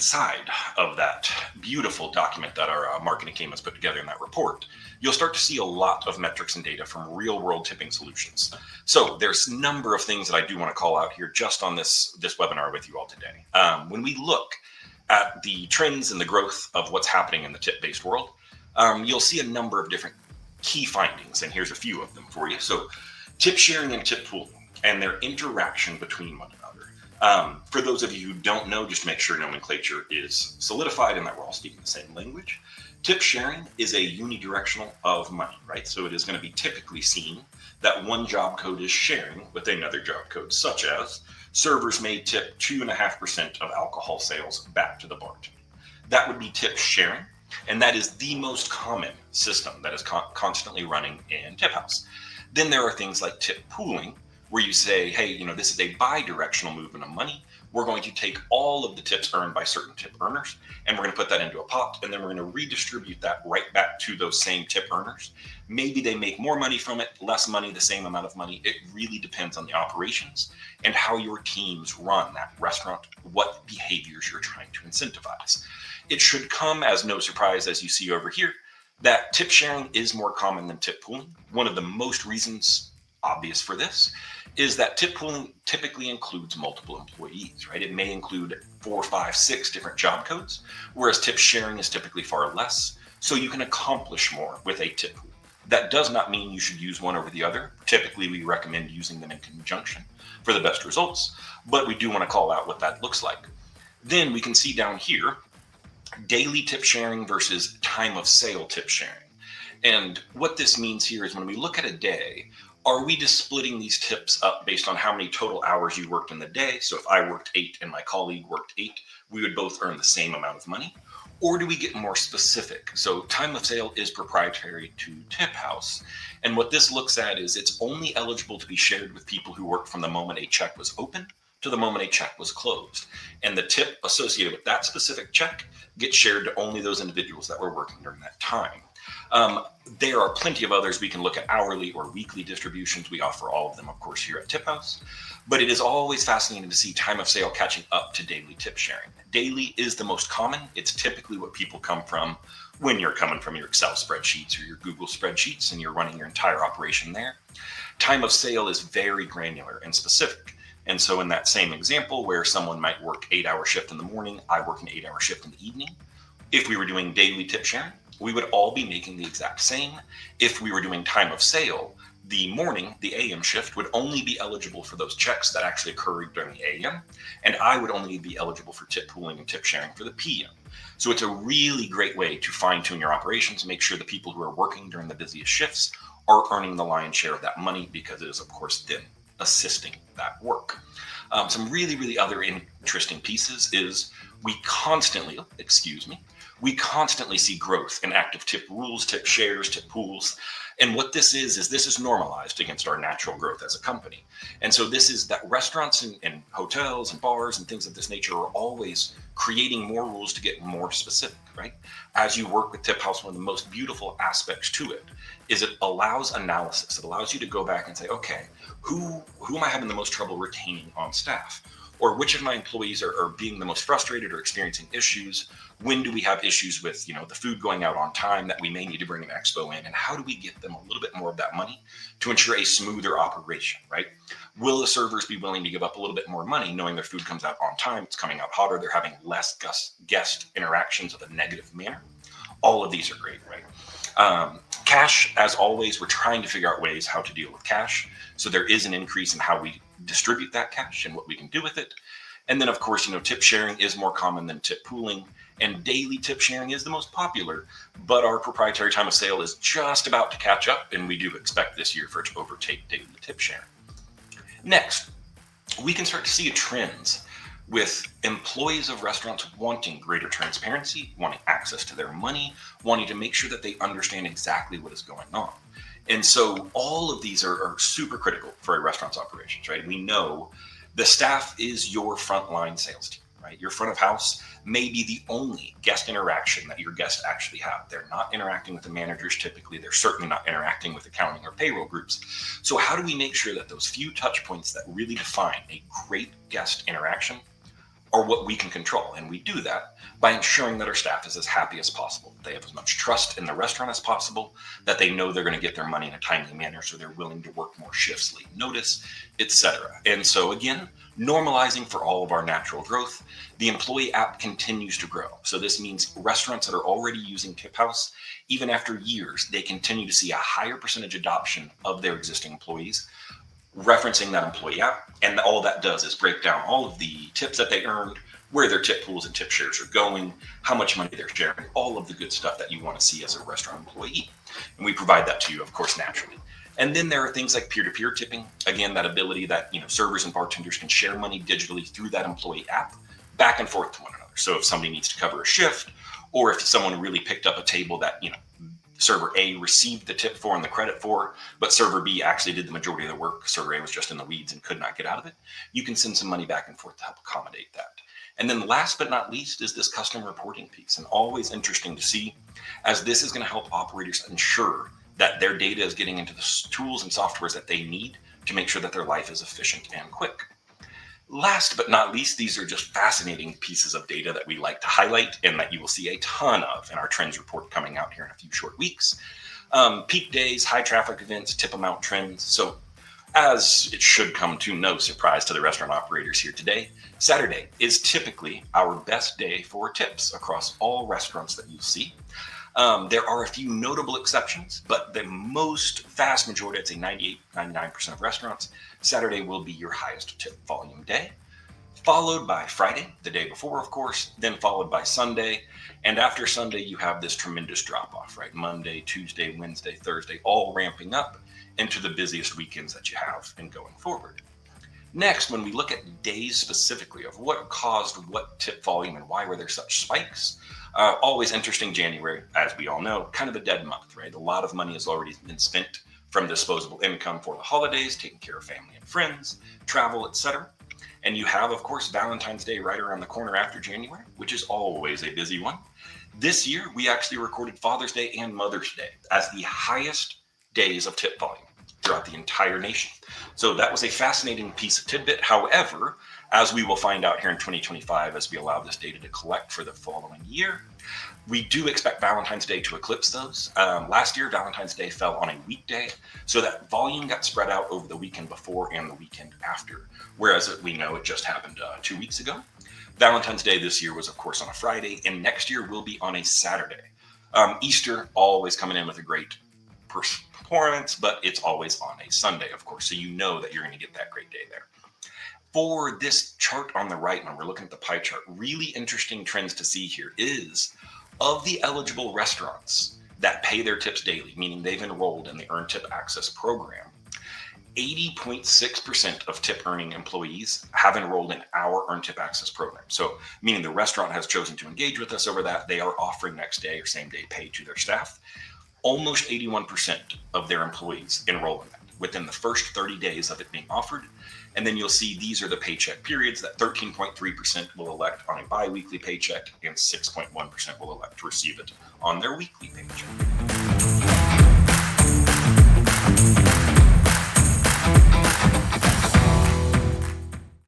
inside of that beautiful document that our marketing team has put together in that report, you'll start to see a lot of metrics and data from real world tipping solutions. So there's a number of things that I do want to call out here just on this webinar with you all today. When we look at the trends and the growth of what's happening in the tip-based world, you'll see a number of different key findings, and here's a few of them for you. So tip sharing and tip pooling and their interaction between one another. For those of you who don't know, just make sure nomenclature is solidified and that we're all speaking the same language. Tip sharing is a unidirectional of money, right? So it is going to be typically seen that one job code is sharing with another job code, such as servers may tip 2.5% of alcohol sales back to the bartender. That would be tip sharing, and that is the most common system that is constantly running in TipHaus. Then there are things like tip pooling, where you say, hey, this is a bi-directional movement of money. We're going to take all of the tips earned by certain tip earners, and we're going to put that into a pot, and then we're going to redistribute that right back to those same tip earners. Maybe they make more money from it, less money, the same amount of money. It really depends on the operations and how your teams run that restaurant, what behaviors you're trying to incentivize. It should come as no surprise, as you see over here, that tip sharing is more common than tip pooling. One of the most reasons obvious for this is that tip pooling typically includes multiple employees, right? It may include 4, 5, 6 different job codes, whereas tip sharing is typically far less. So you can accomplish more with a tip pool. That does not mean you should use one over the other. Typically, we recommend using them in conjunction for the best results, but we do want to call out what that looks like. Then we can see down here, daily tip sharing versus time of sale tip sharing. And what this means here is when we look at a day, are we just splitting these tips up based on how many total hours you worked in the day? So if I worked 8 and my colleague worked 8, we would both earn the same amount of money. Or do we get more specific? So time of sale is proprietary to TipHaus. And what this looks at is it's only eligible to be shared with people who worked from the moment a check was open to the moment a check was closed. And the tip associated with that specific check gets shared to only those individuals that were working during that time. There are plenty of others. We can look at hourly or weekly distributions. We offer all of them, of course, here at TipHaus. But it is always fascinating to see time of sale catching up to daily tip sharing. Daily is the most common. It's typically what people come from when you're coming from your Excel spreadsheets or your Google spreadsheets and you're running your entire operation there. Time of sale is very granular and specific. And so in that same example where someone might work 8-hour shift in the morning, I work an 8-hour shift in the evening. If we were doing daily tip sharing, we would all be making the exact same. If we were doing time of sale, the morning, the AM shift would only be eligible for those checks that actually occurred during the AM, and I would only be eligible for tip pooling and tip sharing for the PM. So it's a really great way to fine tune your operations, make sure the people who are working during the busiest shifts are earning the lion's share of that money, because it is, of course, them assisting that work. Some really other interesting pieces is we constantly see growth in active tip rules, tip shares, tip pools. And what this is normalized against our natural growth as a company. And so this is that restaurants and hotels and bars and things of this nature are always creating more rules to get more specific, right? As you work with TipHaus, one of the most beautiful aspects to it is it allows analysis. It allows you to go back and say, okay, who am I having the most trouble retaining on staff? Or which of my employees are being the most frustrated or experiencing issues? When do we have issues with, the food going out on time that we may need to bring an expo in? And how do we get them a little bit more of that money to ensure a smoother operation, right? Will the servers be willing to give up a little bit more money knowing their food comes out on time, it's coming out hotter, they're having less guest interactions of a negative manner? All of these are great, right? Cash, as always, we're trying to figure out ways how to deal with cash. So there is an increase in how we distribute that cash and what we can do with it. And then, of course, tip sharing is more common than tip pooling, and daily tip sharing is the most popular, but our proprietary time of sale is just about to catch up, and we do expect this year for it to overtake daily tip sharing. Next, we can start to see trends with employees of restaurants wanting greater transparency, wanting access to their money, wanting to make sure that they understand exactly what is going on. And so all of these are super critical for a restaurant's operations, right? We know the staff is your frontline sales team, right? Your front of house may be the only guest interaction that your guests actually have. They're not interacting with the managers typically. They're certainly not interacting with accounting or payroll groups. So how do we make sure that those few touch points that really define a great guest interaction are what we can control. And we do that by ensuring that our staff is as happy as possible. They have as much trust in the restaurant as possible, that they know they're going to get their money in a timely manner, so they're willing to work more shifts, late notice, etc. And so again, normalizing for all of our natural growth, the employee app continues to grow. So this means restaurants that are already using TipHaus, even after years, they continue to see a higher percentage adoption of their existing employees, referencing that employee app. And all that does is break down all of the tips that they earned, where their tip pools and tip shares are going, how much money they're sharing, all of the good stuff that you want to see as a restaurant employee. And we provide that to you, of course, naturally. And then there are things like peer-to-peer tipping. Again, that ability that servers and bartenders can share money digitally through that employee app back and forth to one another. So if somebody needs to cover a shift, or if someone really picked up a table that server A received the tip for and the credit for, but server B actually did the majority of the work, server A was just in the weeds and could not get out of it, you can send some money back and forth to help accommodate that. And then last but not least is this custom reporting piece, and always interesting to see, as this is going to help operators ensure that their data is getting into the tools and softwares that they need to make sure that their life is efficient and quick. Last but not least, these are just fascinating pieces of data that we like to highlight and that you will see a ton of in our trends report coming out here in a few short weeks. Peak days, high traffic events, tip amount trends. So as it should come to no surprise to the restaurant operators here today, Saturday is typically our best day for tips across all restaurants that you see. There are a few notable exceptions, but the vast majority, I'd say 98, 99% of restaurants, Saturday will be your highest tip volume day, followed by Friday, the day before, of course, then followed by Sunday. And after Sunday, you have this tremendous drop off, right? Monday, Tuesday, Wednesday, Thursday, all ramping up into the busiest weekends that you have and going forward. Next, when we look at days specifically of what caused what tip volume and why were there such spikes, always interesting. January, as we all know, kind of a dead month, right? A lot of money has already been spent from disposable income for the holidays, taking care of family and friends, travel, etc. And you have, of course, Valentine's Day right around the corner after January, which is always a busy one. This year, we actually recorded Father's Day and Mother's Day as the highest days of tip volume throughout the entire nation. So that was a fascinating piece of tidbit. However, as we will find out here in 2025, as we allow this data to collect for the following year, we do expect Valentine's Day to eclipse those. Last year, Valentine's Day fell on a weekday, so that volume got spread out over the weekend before and the weekend after, whereas we know it just happened 2 weeks ago. Valentine's Day this year was, of course, on a Friday, and next year will be on a Saturday. Easter always coming in with a great performance, but it's always on a Sunday, of course, so you know that you're going to get that great day there. For this chart on the right, when we're looking at the pie chart, really interesting trends to see here is, of the eligible restaurants that pay their tips daily, meaning they've enrolled in the Earn Tip Access program, 80.6% of tip earning employees have enrolled in our Earn Tip Access program. So meaning the restaurant has chosen to engage with us over that. They are offering next day or same day pay to their staff. Almost 81% of their employees enroll in that within the first 30 days of it being offered. And then you'll see these are the paycheck periods that 13.3% will elect on a bi-weekly paycheck and 6.1% will elect to receive it on their weekly paycheck.